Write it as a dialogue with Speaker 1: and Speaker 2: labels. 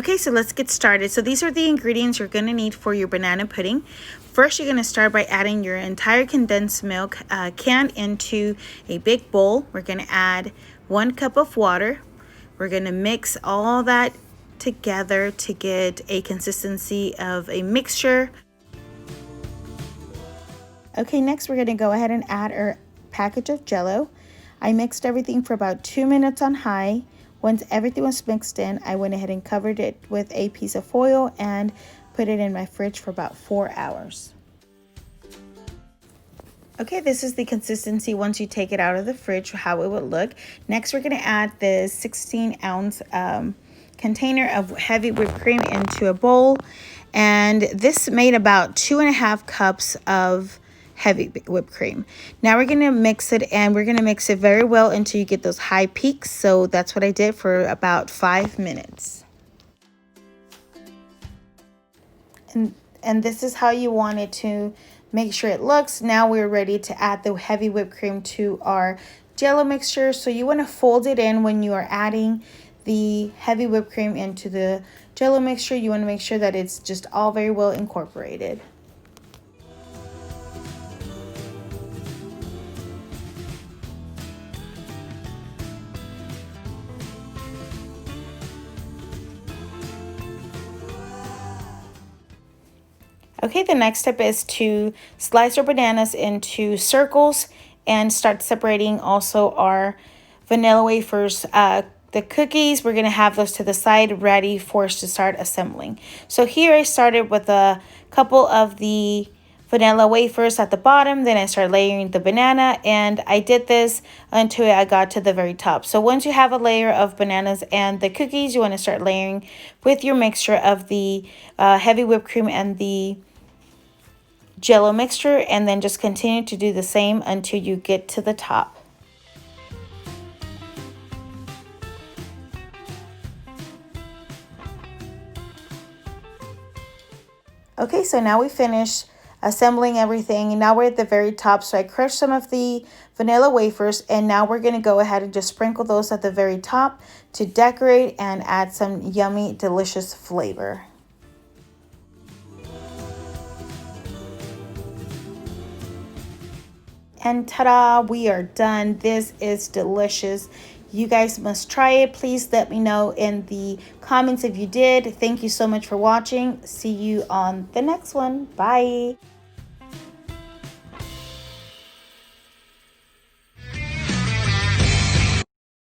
Speaker 1: Okay, so let's get started. So these are the ingredients you're going to need for your banana pudding. First, you're going to start by adding your entire condensed milk can into a big bowl. We're going to add 1 cup of water. We're going to mix all that together to get a consistency of a mixture. Okay, next we're going to go ahead and add our package of Jell-O. I mixed everything for about 2 minutes on high. Once everything was mixed in, I went ahead and covered it with a piece of foil and put it in my fridge for about 4 hours. Okay, this is the consistency once you take it out of the fridge, how it would look. Next, we're going to add the 16-ounce container of heavy whipped cream into a bowl. And this made about 2.5 cups of heavy whipped cream. Now we're going to mix it, and we're going to mix it very well until you get those high peaks. So that's what I did for about 5 minutes. And this is how you want it to make sure it looks. Now we're ready to add the heavy whipped cream to our Jell-O mixture. So you want to fold it in when you are adding the heavy whipped cream into the Jell-O mixture. You want to make sure that it's just all very well incorporated. Okay, the next step is to slice our bananas into circles and start separating also our vanilla wafers. The cookies, we're going to have those to the side ready for us to start assembling. So here I started with a couple of the vanilla wafers at the bottom, then I started layering the banana, and I did this until I got to the very top. So once you have a layer of bananas and the cookies, you want to start layering with your mixture of the heavy whipped cream and the Jell-O mixture, and then just continue to do the same until you get to the top. Okay, so now we finished assembling everything, and now we're at the very top. So I crushed some of the vanilla wafers, and now we're going to go ahead and just sprinkle those at the very top to decorate and add some yummy, delicious flavor. And ta-da, we are done. This is delicious. You guys must try it. Please let me know in the comments if you did. Thank you so much for watching. See you on the next one. Bye.